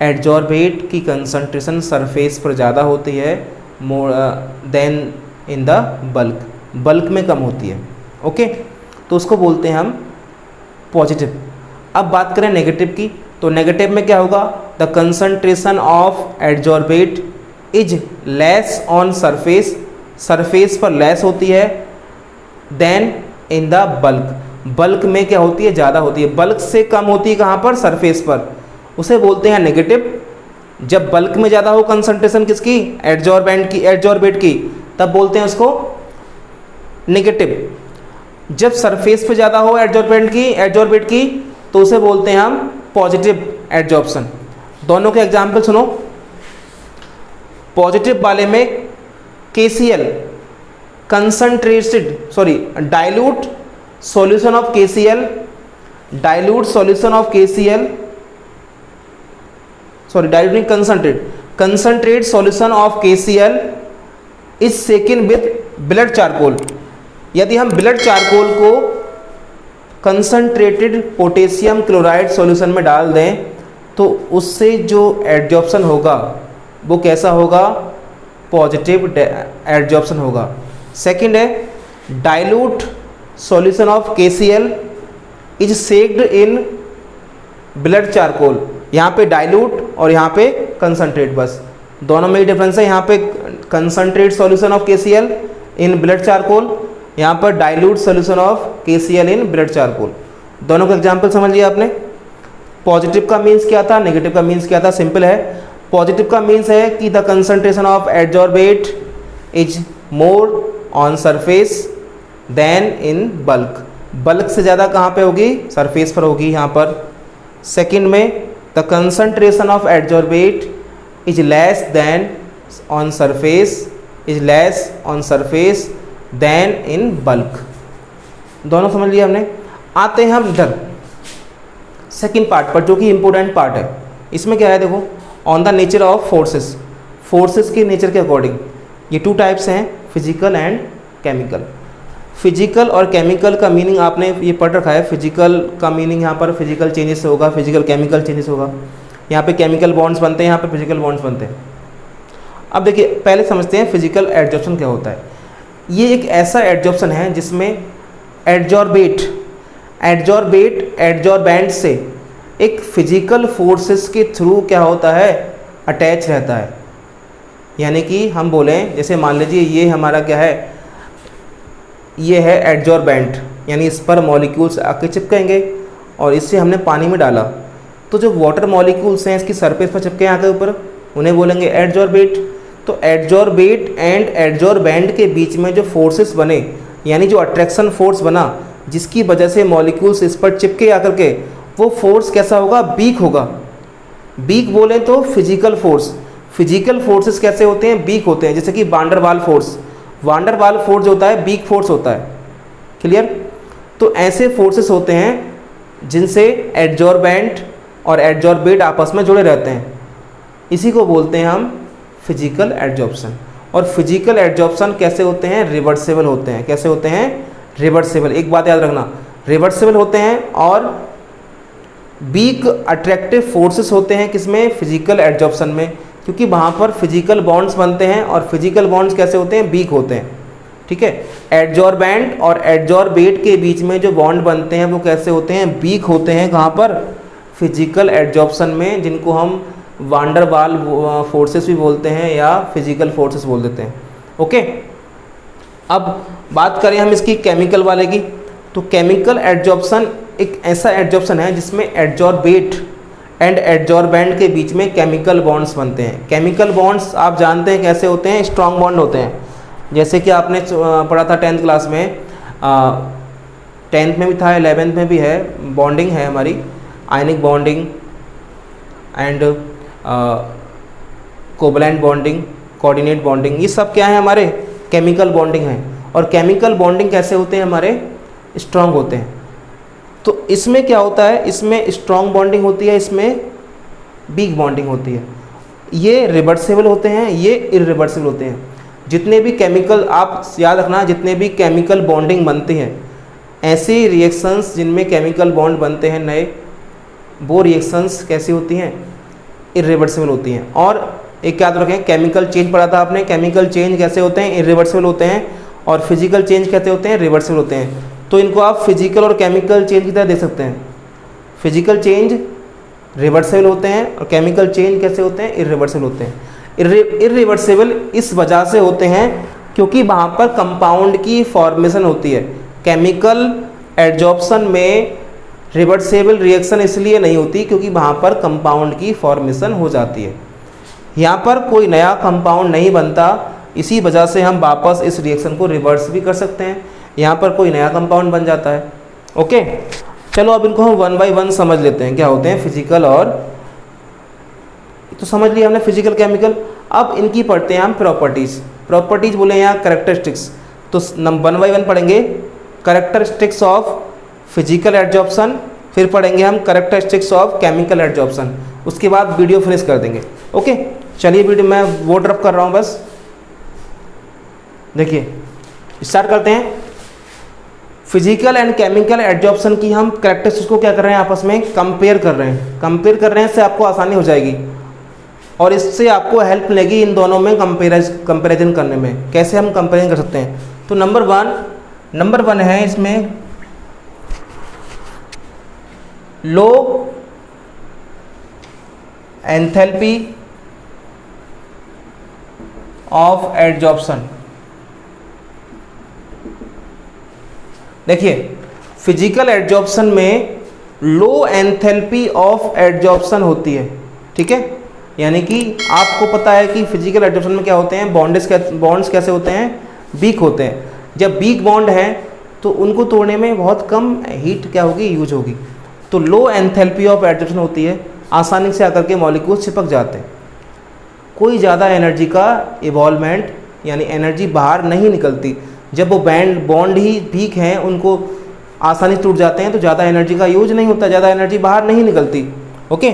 एडजॉर्बेट की कंसंट्रेशन सरफेस पर ज़्यादा होती है than in the bulk, bulk में कम होती है। ओके, तो उसको बोलते हैं हम पॉजिटिव। अब बात करें नेगेटिव की, तो नेगेटिव में क्या होगा? The concentration of adsorbate is less on surface, surface पर लेस होती है, than in the bulk, bulk में क्या होती है? ज़्यादा होती है। बल्क से कम होती है कहाँ पर? सरफेस पर। उसे बोलते हैं नेगेटिव। जब बल्क में ज़्यादा हो कंसंट्रेशन किसकी? एडजॉर्बेट की, तब बोलते हैं उसको नेगेटिव। जब सरफेस पे ज़्यादा हो एडजॉर्बेट की तो उसे बोलते हैं हम पॉजिटिव एडजॉर्प्शन। दोनों के एग्जाम्पल सुनो। पॉजिटिव वाले में KCl dilute solution of KCl, dilute solution of KCl, sorry dilute नहीं, concentrate solution of KCl is shaken with blood charcoal. यदि हम ब्लड चारकोल को कंसंट्रेटेड पोटेशियम क्लोराइड सॉल्यूशन में डाल दें तो उससे जो एडजॉर्प्शन होगा वो कैसा होगा? पॉजिटिव एडजॉर्प्शन होगा। सेकंड है dilute solution of KCl is sacked in blood charcoal. यहाँ पे डाइल्यूट और यहाँ पे कंसंट्रेट, बस दोनों में ही डिफरेंस है। यहाँ पे concentrate solution of KCl in blood charcoal, यहाँ पर dilute solution of KCl in blood charcoal. दोनों का एग्जांपल समझ लिया आपने। पॉजिटिव का मीन्स क्या था, नेगेटिव का मीन्स क्या था? सिंपल है। पॉजिटिव का मीन्स है कि the concentration of adsorbate is more on surface than in bulk. Bulk से ज़्यादा कहाँ पे होगी, सरफेस पर होगी यहाँ पर। सेकंड में the concentration of adsorbate is less than on surface, is less on surface than in bulk. दोनों समझ लिया हमने। आते हैं हम इधर सेकंड पार्ट पर, जो कि इम्पोर्टेंट पार्ट है। इसमें क्या है देखो, on the nature of forces, forces के नेचर के अकॉर्डिंग ये टू टाइप्स हैं, फिजिकल एंड केमिकल। फिजिकल और केमिकल का मीनिंग आपने ये पढ़ रखा है। फिजिकल का मीनिंग यहाँ पर फिजिकल चेंजेस से होगा, फिजिकल केमिकल चेंजेस होगा। यहाँ पे केमिकल बॉन्ड्स बनते हैं, यहाँ पे फिजिकल बॉन्ड्स बनते हैं। अब देखिए पहले समझते हैं फिजिकल एडजॉर्प्शन क्या होता है। ये एक ऐसा एडजॉर्प्शन है जिसमें एडजॉर्बेट एडजॉर्बेंट से एक फिजिकल फोर्सेस के थ्रू क्या होता है, अटैच रहता है। यानी कि हम बोलें जैसे मान लीजिए ये हमारा क्या है, ये है एडजॉर्बेंट, यानी इस पर मॉलिक्यूल्स आके चिपकेंगे और इससे हमने पानी में डाला तो जो वाटर मॉलिक्यूल्स हैं इसकी सरफेस पर चिपके आते ऊपर, उन्हें बोलेंगे एडजॉर्बेट। तो एडजॉर्बेट एंड एडजॉर्बेंट के बीच में जो फोर्सेस बने, यानी जो अट्रैक्शन फोर्स बना जिसकी वजह से मॉलिक्यूल्स इस पर चिपके आकर के, वो फोर्स कैसा होगा, वीक होगा। वीक बोले तो फिजिकल फोर्स, फिजिकल फोर्सेस कैसे होते हैं, वीक होते हैं। जैसे कि वांडरवाल फोर्स, वांडरवाल फोर्स होता है वीक फोर्स होता है। क्लियर। तो ऐसे फोर्सेस होते हैं जिनसे एडजॉर्बेंट और एडजॉर्बेट आपस में जुड़े रहते हैं, इसी को बोलते हैं हम फिजिकल एडजॉर्प्शन। और फिजिकल एडजॉर्प्शन कैसे होते हैं, रिवर्सेबल होते हैं। कैसे होते हैं, रिवर्सेबल। एक बात याद रखना, रिवर्सेबल होते हैं। और वीक अट्रैक्टिव फोर्सेस होते हैं किसमें, फिजिकल एडजॉर्प्शन में, क्योंकि वहाँ पर फिजिकल बॉन्ड्स बनते हैं और फिजिकल बॉन्ड्स कैसे होते हैं, वीक होते हैं। ठीक है। एडजॉर्बेंट और एडजॉर्बेट के बीच में जो बॉन्ड बनते हैं वो कैसे होते हैं, वीक होते हैं। कहाँ पर, फिजिकल एडजॉर्प्शन में, जिनको हम वांडरवाल फोर्सेस भी बोलते हैं या फिजिकल फोर्सेस बोल देते हैं। ओके। अब बात करें हम इसकी केमिकल वाले की, तो केमिकल एडजॉर्प्शन एक ऐसा एडजॉर्प्शन है जिसमें एडजॉर्बेट एंड एडजॉर्बेंट के बीच में केमिकल बॉन्ड्स बनते हैं। केमिकल बॉन्ड्स आप जानते हैं कैसे होते हैं, स्ट्रॉन्ग बॉन्ड होते हैं। जैसे कि आपने पढ़ा था 10th क्लास में, 10th में भी था, 11th में भी है, बॉन्डिंग है हमारी, ionic bonding and covalent bonding, coordinate bonding, ये सब क्या है, हमारे केमिकल बॉन्डिंग है। और केमिकल बॉन्डिंग कैसे होते हैं, हमारे स्ट्रॉन्ग होते हैं। तो इसमें क्या होता है, इसमें स्ट्रॉन्ग बॉन्डिंग होती है, इसमें वीक बॉन्डिंग होती है। ये रिवर्सेबल होते हैं, ये इरिवर्सेबल होते हैं। जितने भी केमिकल, आप याद रखना, जितने भी केमिकल बॉन्डिंग बनते हैं, ऐसे रिएक्शंस जिनमें केमिकल बॉन्ड बनते हैं नए, वो रिएक्शंस कैसी होती हैं, इरिवर्सेबल होती हैं। और एक याद रखें, केमिकल चेंज पढ़ा था आपने, केमिकल चेंज कैसे होते हैं, इरिवर्सेबल होते हैं, और फिजिकल चेंज कैसे होते हैं, रिवर्सेबल होते हैं। तो इनको आप फिजिकल और केमिकल चेंज की तरह देख सकते हैं। फिजिकल चेंज रिवर्सेबल होते हैं और केमिकल चेंज कैसे होते हैं, इरिवर्सेबल होते हैं। इरिवर्सेबल इस वजह से होते हैं क्योंकि वहाँ पर कंपाउंड की फॉर्मेशन होती है। केमिकल एडजॉर्प्शन में रिवर्सेबल रिएक्शन इसलिए नहीं होती क्योंकि वहाँ पर कंपाउंड की फॉर्मेशन हो जाती है। यहाँ पर कोई नया कंपाउंड नहीं बनता, इसी वजह से हम वापस इस रिएक्शन को रिवर्स भी कर सकते हैं। यहाँ पर कोई नया कंपाउंड बन जाता है। ओके, चलो अब इनको हम 1 बाय 1 समझ लेते हैं क्या होते हैं फिजिकल, और तो समझ लिया हमने फिजिकल केमिकल। अब इनकी पढ़ते हैं हम प्रॉपर्टीज़। प्रॉपर्टीज़ बोले यहाँ कैरेक्टरिस्टिक्स, तो 1 बाय 1 पढ़ेंगे कैरेक्टरिस्टिक्स ऑफ फिजिकल एडजॉर्प्शन, फिर पढ़ेंगे हम कैरेक्टरिस्टिक्स ऑफ केमिकल एडजॉर्प्शन, उसके बाद वीडियो फिनिश कर देंगे। ओके, चलिए वीडियो मैं वो ड्रॉप कर रहा हूँ बस। देखिए स्टार्ट करते हैं। फिजिकल एंड केमिकल एडजॉर्प्शन की हम कैरेक्टरिस्टिक्स को क्या कर रहे हैं, आपस में कंपेयर कर रहे हैं। कंपेयर कर रहे हैं, इससे आपको आसानी हो जाएगी और इससे आपको हेल्प मिलेगी इन दोनों में कंपेरिजन करने में। कैसे हम कंपेरिजन कर सकते हैं, तो नंबर वन है इसमें लो एंथैल्पी ऑफ एडजॉर्प्शन। देखिए फिजिकल एडजॉर्प्शन में लो एंथैल्पी ऑफ एडजॉर्प्शन होती है, ठीक है। यानी कि आपको पता है कि फिजिकल एडजॉर्प्शन में क्या होते हैं, बॉन्ड्स कैसे होते हैं, वीक होते हैं। जब वीक बॉन्ड है तो उनको तोड़ने में बहुत कम हीट क्या होगी, यूज होगी। तो लो एंथैल्पी ऑफ एडजॉर्प्शन होती है, आसानी से आकर के मॉलिक्यूल्स चिपक जाते हैं, कोई ज़्यादा एनर्जी का इवॉल्वमेंट यानी एनर्जी बाहर नहीं निकलती। जब वो बॉन्ड ही वीक हैं, उनको आसानी से टूट जाते हैं, तो ज़्यादा एनर्जी का यूज नहीं होता, ज़्यादा एनर्जी बाहर नहीं निकलती। ओके,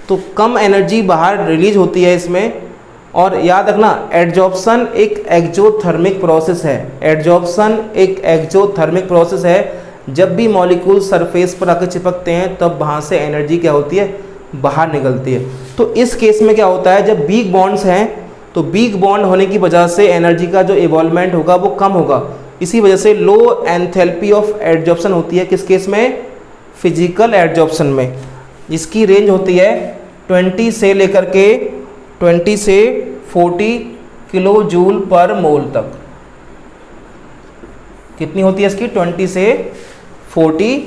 तो कम एनर्जी बाहर रिलीज होती है इसमें। और याद रखना, एडजॉर्प्शन एक एक्सोथर्मिक प्रोसेस है। एडजॉर्प्शन एक एक्सोथर्मिक प्रोसेस है। जब भी मॉलिक्यूल सरफेस पर आकर चिपकते हैं तब वहाँ से एनर्जी क्या होती है, बाहर निकलती है। तो इस केस में क्या होता है, जब वीक बॉन्ड्स हैं तो वीक बॉन्ड होने की वजह से एनर्जी का जो इवॉल्वमेंट होगा वो कम होगा। इसी वजह से लो एंथैल्पी ऑफ एडजॉर्प्शन होती है। किस केस में, फिजिकल एडजॉर्प्शन में, जिसकी रेंज होती है 20 से लेकर के 20 से 40 किलो जूल पर मोल तक। कितनी होती है इसकी, 20 से 40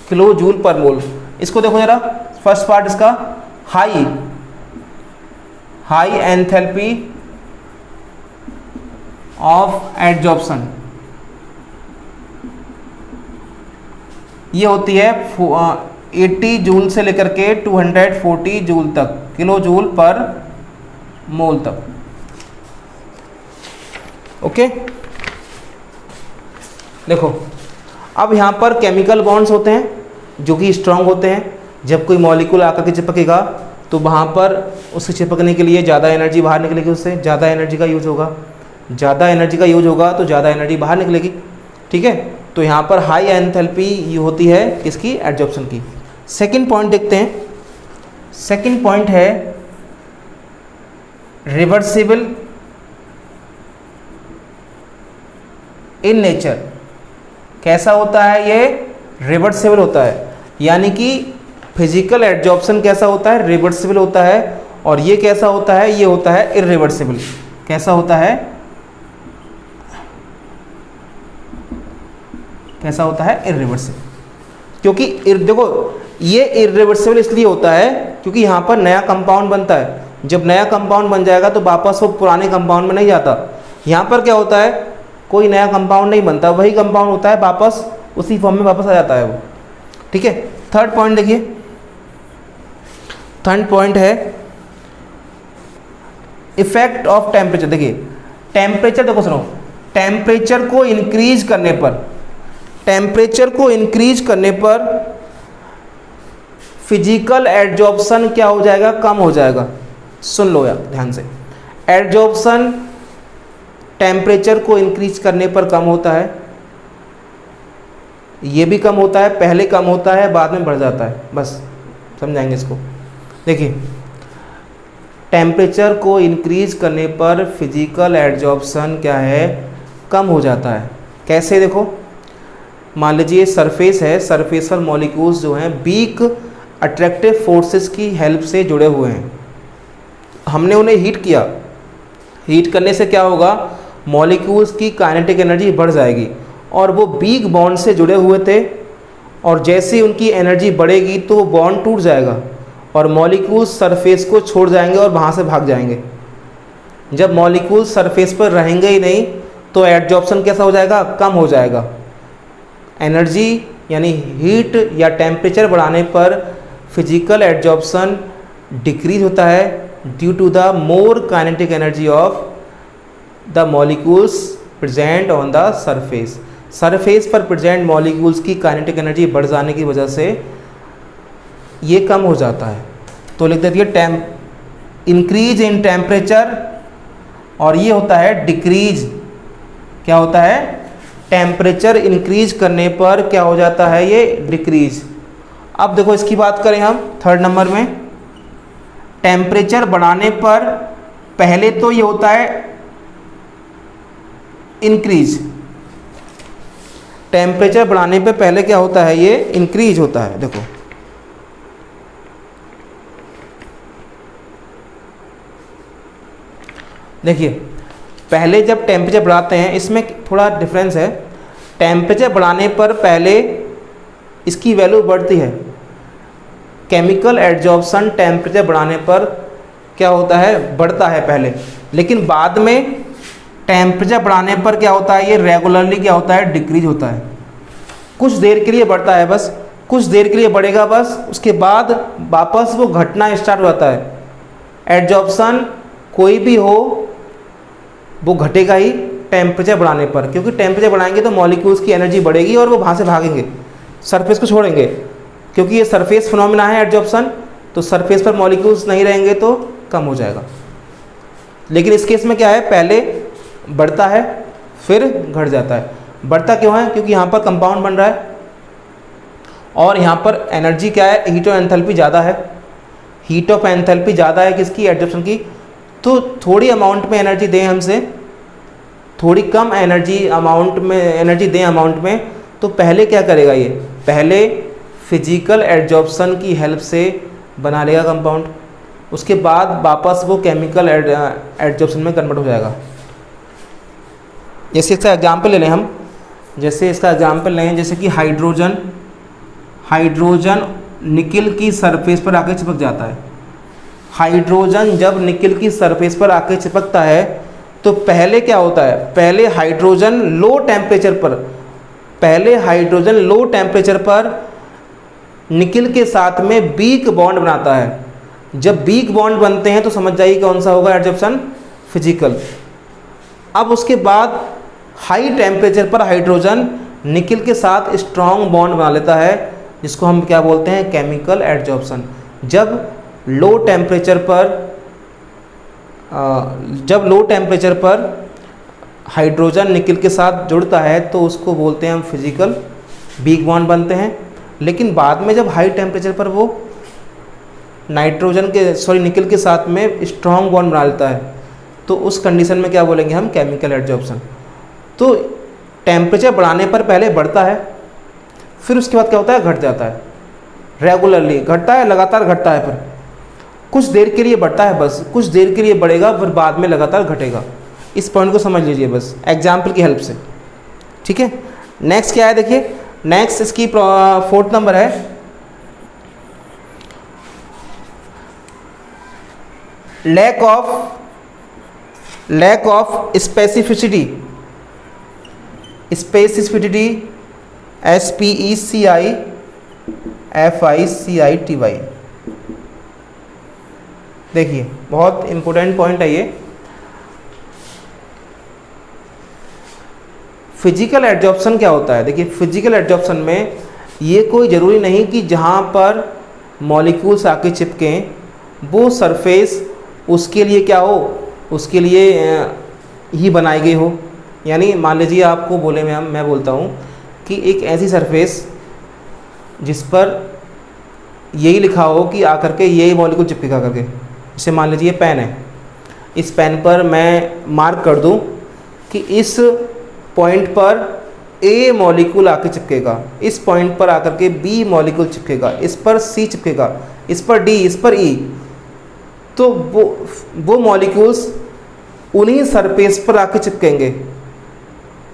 किलो जूल पर मोल। इसको देखो जरा, फर्स्ट पार्ट इसका, हाई एंथैल्पी ऑफ एडजॉर्प्शन, ये होती है 80 जूल से लेकर के 240 जूल तक, किलो जूल पर मोल तक। ओके, देखो अब यहाँ पर केमिकल बॉन्ड्स होते हैं जो कि स्ट्रांग होते हैं। जब कोई मॉलिक्यूल आकर के चिपकेगा तो वहाँ पर उससे चिपकने के लिए ज़्यादा एनर्जी बाहर निकलेगी, उससे ज़्यादा एनर्जी का यूज होगा। ज़्यादा एनर्जी का यूज होगा तो ज़्यादा एनर्जी बाहर निकलेगी। ठीक है, तो यहाँ पर हाई एंथैल्पी होती है किसकी, एडजॉर्प्शन की। सेकंड पॉइंट देखते हैं। सेकंड पॉइंट है रिवर्सिबल इन नेचर। कैसा होता है ये, रिवर्सिबल होता है, यानी कि फिजिकल एडजॉर्प्शन कैसा होता है, रिवर्सिबल होता है। और ये कैसा होता है, ये होता है इरिवर्सिबल। कैसा होता है, कैसा होता है, इरिवर्सिबल। क्योंकि देखो ये इरिवर्सिबल इसलिए होता है क्योंकि यहाँ पर नया कंपाउंड बनता है। जब नया कंपाउंड बन जाएगा तो वापस वो पुराने कंपाउंड में नहीं जाता। यहाँ पर क्या होता है, कोई नया कंपाउंड नहीं बनता, वही कंपाउंड होता है, वापस उसी फॉर्म में वापस आ जाता है वो। ठीक है, थर्ड पॉइंट देखिए, थर्ड पॉइंट है इफेक्ट ऑफ टेम्परेचर। देखिए टेम्परेचर, देखो सुनो, टेम्परेचर को इंक्रीज करने पर, टेम्परेचर को इंक्रीज करने पर फिजिकल एडजॉर्प्शन क्या हो जाएगा, कम हो जाएगा। सुन लो यार ध्यान से, एडजॉर्प्शन टेम्परेचर को इंक्रीज करने पर कम होता है। ये भी कम होता है, पहले कम होता है बाद में बढ़ जाता है, बस समझाएंगे इसको। देखिए टेम्परेचर को इंक्रीज करने पर फिजिकल एडजॉर्प्शन क्या है, कम हो जाता है। कैसे, देखो मान लीजिए सरफेस है, सरफेस पर मॉलिक्यूल्स जो हैं वीक अट्रैक्टिव फोर्सेस की हेल्प से जुड़े हुए हैं। हमने उन्हें हीट किया, हीट करने से क्या होगा, मॉलिक्यूल्स की काइनेटिक एनर्जी बढ़ जाएगी। और वो वीक बॉन्ड से जुड़े हुए थे, और जैसे उनकी एनर्जी बढ़ेगी तो वो बॉन्ड टूट जाएगा और मॉलिक्यूल्स सरफेस को छोड़ जाएंगे और वहाँ से भाग जाएंगे। जब मॉलिक्यूल्स सरफेस पर रहेंगे ही नहीं तो एडजॉर्प्शन कैसा हो जाएगा, कम हो जाएगा। एनर्जी यानी हीट या टेम्परेचर बढ़ाने पर फिजिकल एडजॉर्प्शन डिक्रीज होता है due to the more kinetic energy of the molecules present on the surface. Surface पर प्रेजेंट मॉलिक्यूल्स की काइनेटिक एनर्जी बढ़ जाने की वजह से ये कम हो जाता है। तो लिख देती है इंक्रीज इन टेम्परेचर, और ये होता है डिक्रीज। क्या होता है, टेम्परेचर इंक्रीज करने पर क्या हो जाता है, ये डिक्रीज। अब देखो इसकी बात करें हम थर्ड नंबर में, टेम्परेचर बढ़ाने पर पहले तो ये होता है इंक्रीज। टेम्परेचर बढ़ाने पे पहले क्या होता है, ये इंक्रीज होता है। देखो देखिए पहले जब टेम्परेचर बढ़ाते हैं, इसमें थोड़ा डिफरेंस है। टेम्परेचर बढ़ाने पर पहले इसकी वैल्यू बढ़ती है। केमिकल एडजॉर्प्शन टेम्परेचर बढ़ाने पर क्या होता है, बढ़ता है पहले, लेकिन बाद में टेम्परेचर बढ़ाने पर क्या होता है, ये रेगुलरली क्या होता है, डिक्रीज होता है। कुछ देर के लिए बढ़ता है, बस कुछ देर के लिए बढ़ेगा बस, उसके बाद वापस वो घटना स्टार्ट हो जाता है। एडजॉर्प्शन कोई भी हो वो घटेगा ही टेम्परेचर बढ़ाने पर, क्योंकि टेम्परेचर बढ़ाएंगे तो मॉलिक्यूल्स की एनर्जी बढ़ेगी और वो वहाँ से भागेंगे, सरफेस को छोड़ेंगे, क्योंकि ये सरफेस फिनोमिना है एडजॉर्प्शन, तो सरफेस पर मॉलिक्यूल्स नहीं रहेंगे तो कम हो जाएगा। लेकिन इस केस में क्या है, पहले बढ़ता है फिर घट जाता है। बढ़ता क्यों है, क्योंकि यहाँ पर कंपाउंड बन रहा है और यहाँ पर एनर्जी क्या है, हीट ऑफ एंथैल्पी ज़्यादा है, हीट ऑफ एंथैल्पी ज़्यादा है किसकी, एडजॉर्प्शन की। तो थोड़ी अमाउंट में एनर्जी दें हमसे, थोड़ी कम एनर्जी अमाउंट में एनर्जी दें अमाउंट में, तो पहले क्या करेगा, ये पहले फिजिकल एडजॉर्प्शन की हेल्प से बना लेगा कंपाउंड, उसके बाद वापस वो केमिकल एडजॉर्प्शन में कन्वर्ट हो जाएगा। जैसे इसका एग्जाम्पल ले लें हम, जैसे इसका एग्जाम्पल लें, जैसे कि हाइड्रोजन निकिल की सरफेस पर आकर चिपक जाता है। हाइड्रोजन जब निकिल की सरफेस पर आकर चिपकता है तो पहले क्या होता है, पहले हाइड्रोजन लो टेम्परेचर पर निकिल के साथ में वीक बॉन्ड बनाता है। जब वीक बॉन्ड बनते हैं तो समझ जाइए कौन सा होगा एडजॉर्प्शन, फिजिकल। अब उसके बाद हाई टेम्परेचर पर हाइड्रोजन निकिल के साथ स्ट्रॉन्ग बॉन्ड बना लेता है, जिसको हम क्या बोलते हैं, केमिकल एडजॉर्प्शन। जब लो टेम्परेचर पर हाइड्रोजन निकिल के साथ जुड़ता है तो उसको बोलते हैं हम फिजिकल, वीक बॉन्ड बनते हैं। लेकिन बाद में जब हाई टेम्परेचर पर वो निकिल के साथ में स्ट्रॉन्ग बॉन्ड बना लेता है तो उस कंडीशन में क्या बोलेंगे हम, केमिकल एडजॉर्प्शन। तो टेम्परेचर बढ़ाने पर पहले बढ़ता है, फिर उसके बाद क्या होता है, घट जाता है। रेगुलरली घटता है, लगातार घटता है, पर कुछ देर के लिए बढ़ता है, बस कुछ देर के लिए बढ़ेगा, फिर बाद में लगातार घटेगा। इस पॉइंट को समझ लीजिए बस एग्जाम्पल की हेल्प से, ठीक है। नेक्स्ट क्या है, देखिए नेक्स्ट इसकी 4th नंबर है, लैक ऑफ स्पेसिफिसिटी, SPECIFICITY। देखिए बहुत इंपॉर्टेंट पॉइंट है ये। फिजिकल एडजॉर्प्शन क्या होता है, देखिए फिजिकल एडजॉर्प्शन में ये कोई ज़रूरी नहीं कि जहाँ पर मॉलिक्यूल्स आके चिपकें वो सरफेस उसके लिए क्या हो, उसके लिए ही बनाई गई हो। यानी मान लीजिए आपको बोले मैं बोलता हूँ कि एक ऐसी सरफेस जिस पर यही लिखा हो कि आकर के यही मॉलिक्यूल चिपकेगा करके, जैसे मान लीजिए पेन है, इस पेन पर मैं मार्क कर दूँ कि इस पॉइंट पर A मॉलिक्यूल आके चिपकेगा, इस पॉइंट पर आकर के B मॉलिक्यूल चिपकेगा, इस पर C चिपकेगा, इस पर D, इस पर E, तो वो मॉलिक्यूल्स उन्हीं सरफेस पर आके चिपकेंगे,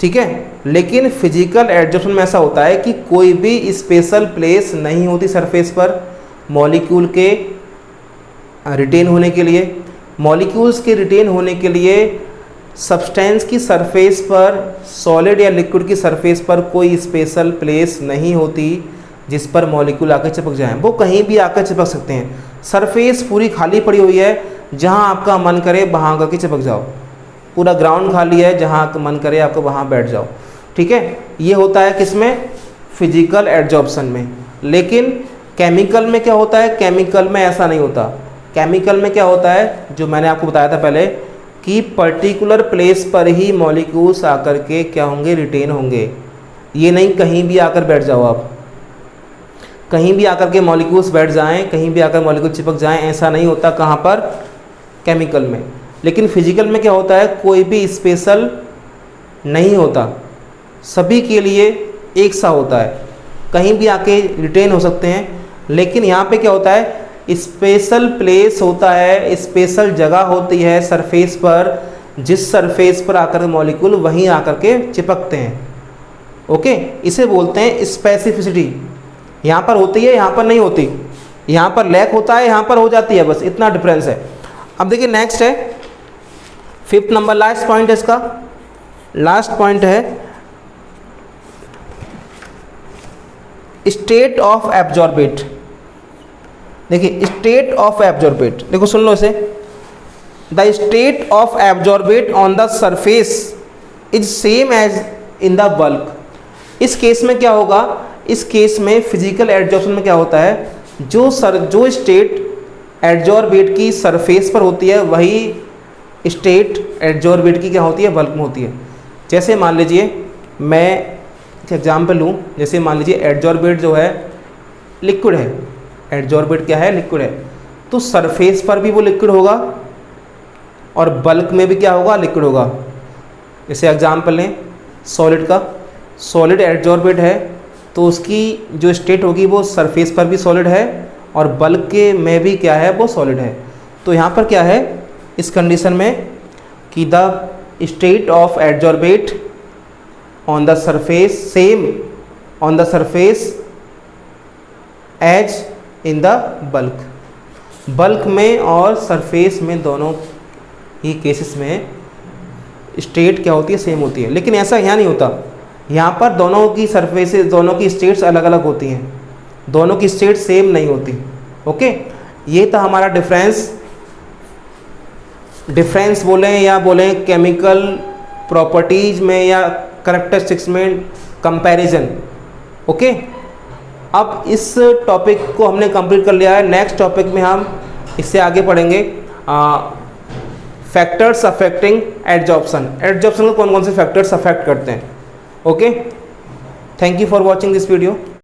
ठीक है। लेकिन फिजिकल एडजॉर्प्शन में ऐसा होता है कि कोई भी स्पेशल प्लेस नहीं होती सरफेस पर मॉलिक्यूल के रिटेन होने के लिए। मॉलिक्यूल्स के रिटेन होने के लिए सब्सटेंस की सरफेस पर, सॉलिड या लिक्विड की सरफेस पर कोई स्पेशल प्लेस नहीं होती जिस पर मॉलिक्यूल आकर चिपक जाएं। वो कहीं भी आकर चिपक सकते हैं, सरफेस पूरी खाली पड़ी हुई है, जहां आपका मन करे वहां आकर के चिपक जाओ। पूरा ग्राउंड खाली है, जहां मन करे आपको वहां बैठ जाओ, ठीक है। ये होता है किसमें, फिजिकल एडजॉर्प्शन में। लेकिन केमिकल में क्या होता है, केमिकल में ऐसा नहीं होता। केमिकल में क्या होता है, जो मैंने आपको बताया था पहले कि पर्टिकुलर प्लेस पर ही मॉलिक्यूल्स आकर के क्या होंगे, रिटेन होंगे। ये नहीं कहीं भी आकर बैठ जाओ आप, कहीं भी आकर के मॉलिक्यूल्स बैठ जाएं, कहीं भी आकर मॉलिक्यूल चिपक जाएं, ऐसा नहीं होता कहाँ पर, केमिकल में। लेकिन फिजिकल में क्या होता है, कोई भी स्पेशल नहीं होता, सभी के लिए एक सा होता है, कहीं भी आके रिटेन हो सकते हैं। लेकिन यहाँ पे क्या होता है, स्पेशल प्लेस होता है, स्पेशल जगह होती है सरफेस पर, जिस सरफेस पर आकर मॉलिक्यूल वहीं आकर के चिपकते हैं, ओके। इसे बोलते हैं स्पेसिफिसिटी। यहाँ पर होती है, यहाँ पर नहीं होती, यहाँ पर लैक होता है, यहाँ पर हो जाती है, बस इतना डिफरेंस है। अब देखिए नेक्स्ट है 5th नंबर, लास्ट पॉइंट है इसका, लास्ट पॉइंट है स्टेट ऑफ एब्जॉर्बेट, देखिए स्टेट ऑफ एब्जॉर्बेट, देखो सुन लो इसे, the state of absorbate on the surface is same as in the bulk. इस केस में क्या होगा, इस केस में फिजिकल एडजॉर्प्शन में क्या होता है, जो स्टेट एडजॉर्बेट की सरफेस पर होती है वही स्टेट एडजॉर्बेट की क्या होती है, बल्क में होती है। जैसे मान लीजिए मैं एग्जाम्पल लूँ, जैसे मान लीजिए एडजॉर्बेट जो है लिक्विड है, एडजॉर्बेट क्या है, लिक्विड है, तो सरफेस पर भी वो लिक्विड होगा और बल्क में भी क्या होगा, लिक्विड होगा। जैसे एग्जाम्पल लें सॉलिड का, सॉलिड एडजॉर्बेट है तो उसकी जो स्टेट होगी वो सरफेस पर भी सॉलिड है और बल्क के में भी क्या है, वो सॉलिड है। तो यहाँ पर क्या है इस कंडीशन में कि the state of adsorbate on the surface same on the surface as in the bulk. Bulk में और सरफेस में दोनों ही केसेस में स्टेट क्या होती है, सेम होती है। लेकिन ऐसा यहाँ नहीं होता, यहाँ पर दोनों की सरफेसेस, दोनों की स्टेट्स अलग अलग होती हैं, दोनों की स्टेट सेम नहीं होती। ओके, ये था हमारा डिफरेंस बोलें या बोलें केमिकल प्रॉपर्टीज में या कैरेक्टरिस्टिक्स में कंपैरिजन। ओके, अब इस टॉपिक को हमने कंप्लीट कर लिया है। नेक्स्ट टॉपिक में हम इससे आगे पढ़ेंगे फैक्टर्स अफेक्टिंग एडजॉर्प्शन। एडजॉर्प्शन को कौन कौन से फैक्टर्स अफेक्ट करते हैं। Okay, thank you for watching this video.